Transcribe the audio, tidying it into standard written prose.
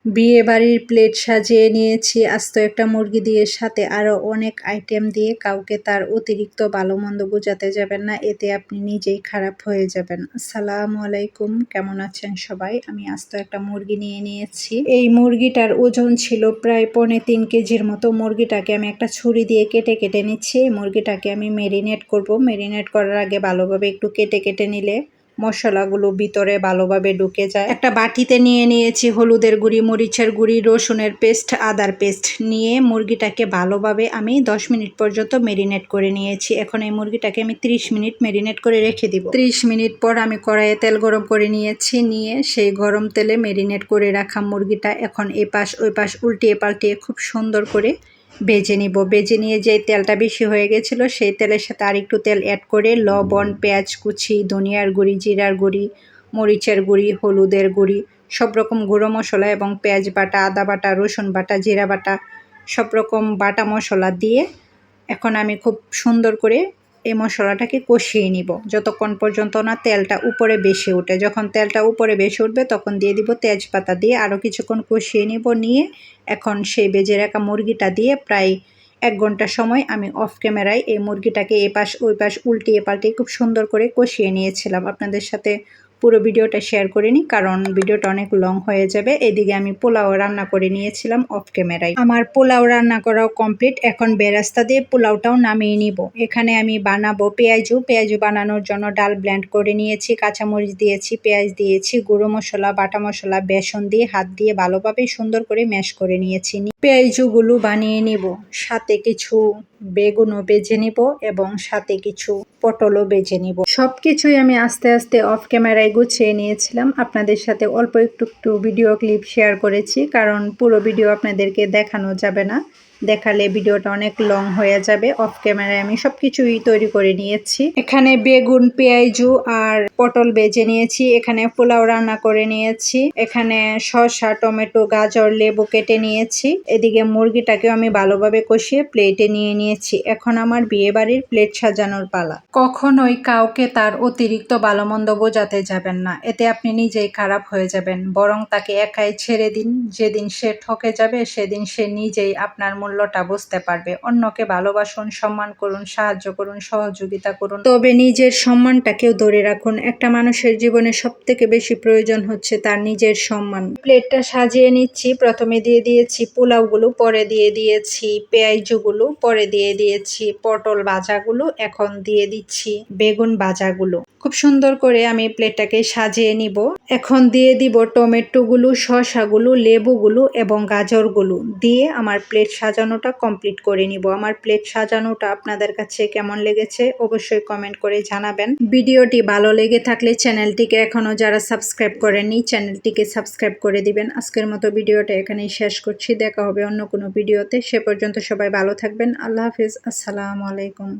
বিয়ে বাড়ির প্লেট সাজিয়ে নিয়েছি আস্ত একটা মুরগি দিয়ে, সাথে আরও অনেক আইটেম দিয়ে। কাউকে তার অতিরিক্ত ভালো মন্দ বোঝাতে যাবেন না, এতে আপনি নিজেই খারাপ হয়ে যাবেন। আসসালামু আলাইকুম, কেমন আছেন সবাই? আমি আস্ত একটা মুরগি নিয়ে নিয়েছি। এই মুরগিটার ওজন ছিল প্রায় 3.25 কেজির মতো। মুরগিটাকে আমি একটা ছুরি দিয়ে কেটে কেটে নিচ্ছি। মুরগিটাকে আমি মেরিনেট করব। মেরিনেট করার আগে ভালোভাবে একটু কেটে কেটে নিলে মশলাগুলো ভিতরে ভালোভাবে ঢুকে যায়। একটা বাটিতে নিয়ে নিয়েছি হলুদের গুঁড়ি, মরিচের গুঁড়ি, রসুনের পেস্ট, আদার পেস্ট নিয়ে মুরগিটাকে ভালোভাবে আমি 10 মিনিট পর্যন্ত মেরিনেট করে নিয়েছি। এখন এই মুরগিটাকে আমি 30 মিনিট মেরিনেট করে রেখে দিব। 30 মিনিট পর আমি কড়াইয়ে তেল গরম করে নিয়েছি। নিয়ে সেই গরম তেলে মেরিনেট করে রাখা মুরগিটা এখন এপাশ ওই পাশ উল্টিয়ে পাল্টিয়ে খুব সুন্দর করে ভেজে নিব। ভেজে নিয়ে যে তেলটা বেশি হয়ে গেছিলো সেই তেলের সাথে আর একটু তেল অ্যাড করে লবণ, পেঁয়াজ কুচি, ধনিয়ার গুঁড়ি, জিরার গুঁড়ি, মরিচের গুঁড়ি, হলুদের গুঁড়ি, সব রকম গুঁড়ো মশলা এবং পেঁয়াজ বাটা, আদা বাটা, রসুন বাটা, জিরা বাটা, সব রকম বাটা মশলা দিয়ে এখন আমি খুব সুন্দর করে এই মশলাটাকে কষিয়ে নিব যতক্ষণ পর্যন্ত না তেলটা উপরে বেশি ওঠে। যখন তেলটা উপরে বেশি উঠবে তখন দিয়ে দিব তেজপাতা, দিয়ে আরও কিছুক্ষণ কষিয়ে নিব। নিয়ে এখন সেই ভেজে রাখা মুরগিটা দিয়ে প্রায় 1 ঘন্টা সময় আমি অফ ক্যামেরায় এই মুরগিটাকে এপাশ ওই পাশ উল্টিয়ে পাল্টিয়ে খুব সুন্দর করে কষিয়ে নিয়েছিলাম। আপনাদের সাথে পুরো ভিডিওটা শেয়ার করিনি কারণ ভিডিওটা অনেক লং হয়ে যাবে। এদিকে আমি পোলাও রান্না করে নিয়েছিলাম অফ ক্যামেরায়। আমার পোলাও রান্না করাও কমপ্লিট। এখন বেরেস্তা দিয়ে পোলাওটাও নামিয়ে নিব। এখানে আমি বানাবো পেঁয়াজু বানানোর জন্য ডাল ব্লেন্ড করে নিয়েছি, কাঁচামরিচ দিয়েছি, পেঁয়াজ দিয়েছি, গুঁড়ো মশলা, বাটা মশলা, বেসন দিয়ে হাত দিয়ে ভালোভাবে সুন্দর করে ম্যাশ করে নিয়েছি। পেঁয়াজুগুলো বানিয়ে নিব, সাথে কিছু বেগুনও বেজে নিব এবং সাথে কিছু পটলও বেজে নিব। সব কিছুই আমি আস্তে আস্তে অফ ক্যামেরায় গুছিয়ে নিয়েছিলাম। আপনাদের সাথে অল্প একটু ভিডিও ক্লিপ শেয়ার করেছি কারণ পুরো ভিডিও আপনাদেরকে দেখানো যাবে না, দেখালে ভিডিওটা অনেক লং হয়ে যাবে। অফ ক্যামেরায় আমি সব কিছুই তৈরি করে নিয়েছি। এখানে বেগুন, পেঁয়াজু আর পটল বেজে নিয়েছি। এখানে পোলাও রান্না করে নিয়েছি। এখানে শসা, টমেটো, গাজর, লেবু কেটে নিয়েছি। এদিকে মুরগিটাকেও আমি ভালোভাবে কষিয়ে প্লেটে নিয়ে নিয়েছি। এখন আমার বিয়ে বাড়ির প্লেট সাজানোর পালা। কখনোই কাউকে তার অতিরিক্ত ভালো মন্দ বোঝাতে যাবেন না, এতে আপনি নিজেই খারাপ হয়ে যাবেন। বরং তাকে একাই ছেড়ে দিন। যেদিন সে ঠকে যাবে সেদিন সে নিজেই আপনার মূল্যটা বুঝতে পারবে। অন্যকে ভালোবাসুন, সম্মান করুন, সাহায্য করুন, সহযোগিতা করুন, তবে নিজের সম্মানটাকেও ধরে রাখুন। একটা মানুষের জীবনে সবথেকে বেশি প্রয়োজন হচ্ছে তার নিজের সম্মান। প্লেটটা সাজিয়ে নিচ্ছি। প্রথমে দিয়ে দিয়েছি পোলাওগুলো, পরে দিয়ে দিয়েছি পেঁয়াজুগুলো, পরে দিয়ে দিয়েছি পটল ভাজাগুলো, এখন দিয়ে দিচ্ছি বেগুন ভাজাগুলো। খুব সুন্দর করে আমি প্লেটটাকে সাজিয়ে নিব। এখন দিয়ে দিব টমেটোগুলো, শসাগুলো, লেবুগুলো এবং গাজরগুলো দিয়ে আমার প্লেট সাজানোটা কমপ্লিট করে নিব। আমার প্লেট সাজানোটা আপনাদের কাছে কেমন লেগেছে অবশ্যই কমেন্ট করে জানাবেন। ভিডিওটি ভালো লেগে থাকলে চ্যানেলটিকে এখনও যারা সাবস্ক্রাইব করেননি চ্যানেলটিকে সাবস্ক্রাইব করে দিবেন। আজকের মতো ভিডিওটা এখানেই শেষ করছি। দেখা হবে অন্য কোনো ভিডিওতে। সে পর্যন্ত সবাই ভালো থাকবেন। আল্লাহ হাফিজ। আসসালামু আলাইকুম।